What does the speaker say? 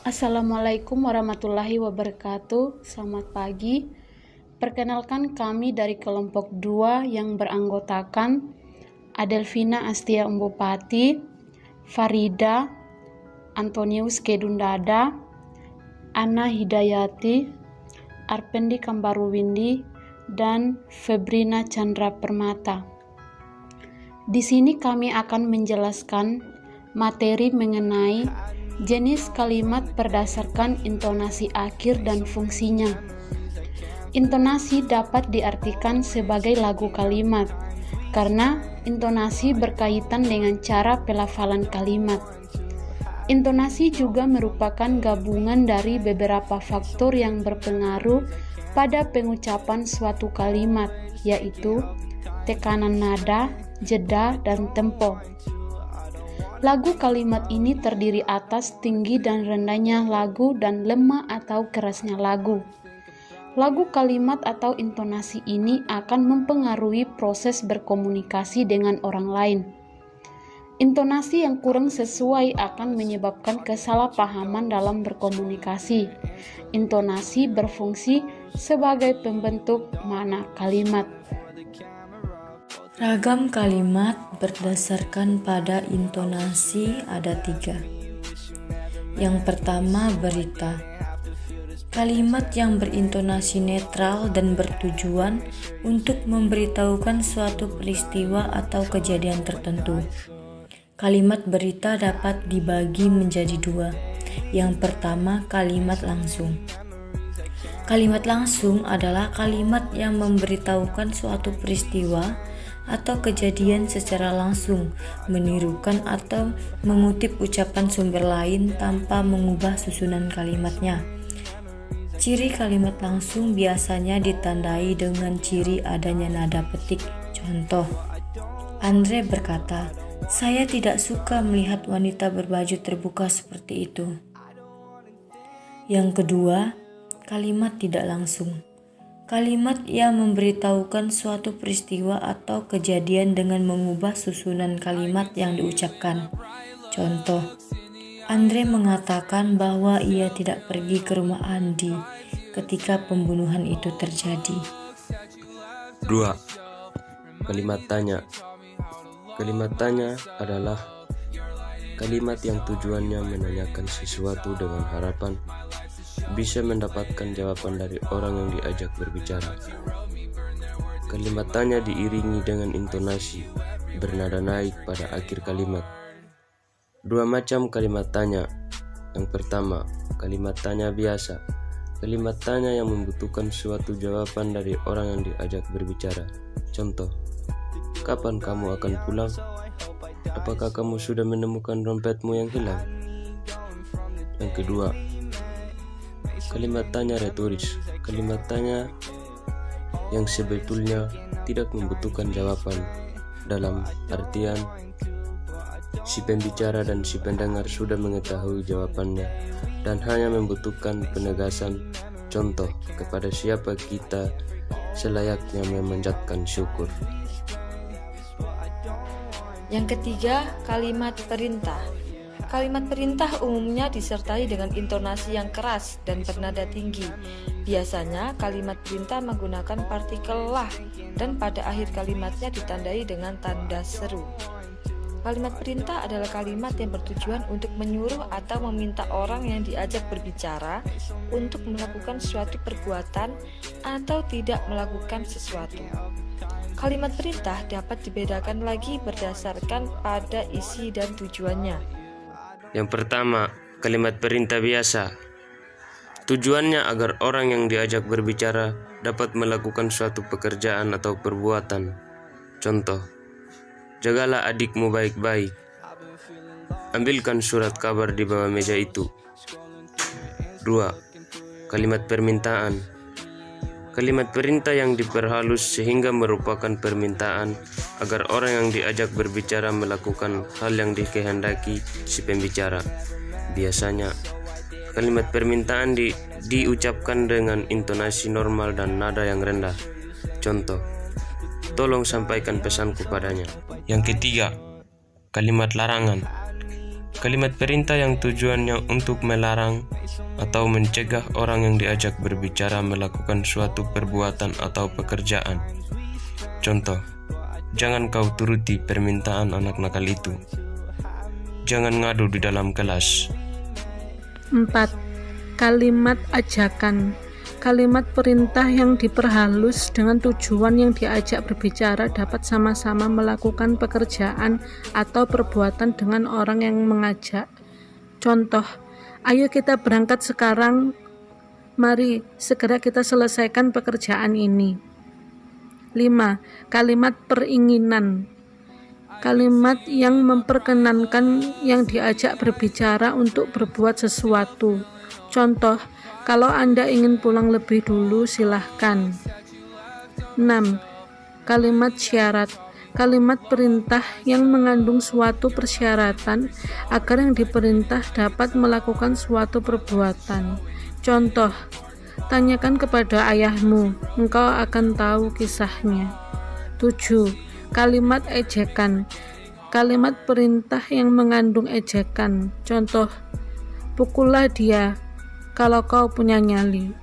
Assalamualaikum warahmatullahi wabarakatuh. Selamat pagi. Perkenalkan, kami dari kelompok 2 yang beranggotakan Adelvina Astia Umbopati, Farida Antonius Kedundada, Ana Hidayati, Arpendi Kambaruwindi, dan Febrina Chandra Permata. Di sini kami akan menjelaskan materi mengenai jenis kalimat berdasarkan intonasi akhir dan fungsinya. Intonasi dapat diartikan sebagai lagu kalimat, karena intonasi berkaitan dengan cara pelafalan kalimat. Intonasi juga merupakan gabungan dari beberapa faktor yang berpengaruh pada pengucapan suatu kalimat, yaitu tekanan nada, jeda, dan tempo. Lagu kalimat ini terdiri atas tinggi dan rendahnya lagu dan lemah atau kerasnya lagu. Lagu kalimat atau intonasi ini akan mempengaruhi proses berkomunikasi dengan orang lain. Intonasi yang kurang sesuai akan menyebabkan kesalahpahaman dalam berkomunikasi. Intonasi berfungsi sebagai pembentuk makna kalimat. Ragam kalimat berdasarkan pada intonasi ada 3. Yang pertama, berita. Kalimat yang berintonasi netral dan bertujuan untuk memberitahukan suatu peristiwa atau kejadian tertentu. Kalimat berita dapat dibagi menjadi 2. Yang pertama, kalimat langsung. Kalimat langsung adalah kalimat yang memberitahukan suatu peristiwa atau kejadian secara langsung, menirukan atau mengutip ucapan sumber lain tanpa mengubah susunan kalimatnya. Ciri kalimat langsung biasanya ditandai dengan ciri adanya nada petik. Contoh, Andre berkata, "Saya tidak suka melihat wanita berbaju terbuka seperti itu." Yang kedua, kalimat tidak langsung. Kalimat yang memberitahukan suatu peristiwa atau kejadian dengan mengubah susunan kalimat yang diucapkan. Contoh, Andre mengatakan bahwa ia tidak pergi ke rumah Andi ketika pembunuhan itu terjadi. 2. Kalimat tanya. Kalimat tanya adalah kalimat yang tujuannya menanyakan sesuatu dengan harapan bisa mendapatkan jawaban dari orang yang diajak berbicara. Kalimat tanya diiringi dengan intonasi bernada naik pada akhir kalimat. 2 macam kalimat tanya. Yang pertama, kalimat tanya biasa. Kalimat tanya yang membutuhkan suatu jawaban dari orang yang diajak berbicara. Contoh, kapan kamu akan pulang? Apakah kamu sudah menemukan dompetmu yang hilang? Yang kedua, kalimat tanya retoris. Kalimat tanya yang sebetulnya tidak membutuhkan jawaban, dalam artian si pembicara dan si pendengar sudah mengetahui jawabannya dan hanya membutuhkan penegasan. Contoh, kepada siapa kita selayaknya memanjatkan syukur. Yang ketiga, kalimat perintah. Kalimat perintah umumnya disertai dengan intonasi yang keras dan bernada tinggi. Biasanya kalimat perintah menggunakan partikel lah dan pada akhir kalimatnya ditandai dengan tanda seru. Kalimat perintah adalah kalimat yang bertujuan untuk menyuruh atau meminta orang yang diajak berbicara untuk melakukan suatu perbuatan atau tidak melakukan sesuatu. Kalimat perintah dapat dibedakan lagi berdasarkan pada isi dan tujuannya. Yang pertama, kalimat perintah biasa. Tujuannya agar orang yang diajak berbicara dapat melakukan suatu pekerjaan atau perbuatan. Contoh, jagalah adikmu baik-baik. Ambilkan surat kabar di bawah meja itu. 2. Kalimat permintaan. Kalimat perintah yang diperhalus sehingga merupakan permintaan agar orang yang diajak berbicara melakukan hal yang dikehendaki si pembicara. Biasanya, kalimat permintaan diucapkan dengan intonasi normal dan nada yang rendah. Contoh, tolong sampaikan pesanku padanya. Yang ketiga, kalimat larangan. Kalimat perintah yang tujuannya untuk melarang atau mencegah orang yang diajak berbicara melakukan suatu perbuatan atau pekerjaan. Contoh, jangan kau turuti permintaan anak nakal itu. Jangan ngadu di dalam kelas. 4. Kalimat ajakan. Kalimat perintah yang diperhalus dengan tujuan yang diajak berbicara dapat sama-sama melakukan pekerjaan atau perbuatan dengan orang yang mengajak. Contoh, ayo kita berangkat sekarang, mari segera kita selesaikan pekerjaan ini. 5. Kalimat peringinan. Kalimat yang memperkenankan yang diajak berbicara untuk berbuat sesuatu. Contoh, kalau Anda ingin pulang lebih dulu, silahkan. 6. Kalimat syarat. Kalimat perintah yang mengandung suatu persyaratan agar yang diperintah dapat melakukan suatu perbuatan. Contoh, tanyakan kepada ayahmu, engkau akan tahu kisahnya. 7. Kalimat ejekan. Kalimat perintah yang mengandung ejekan. Contoh, pukullah dia kalau kau punya nyali.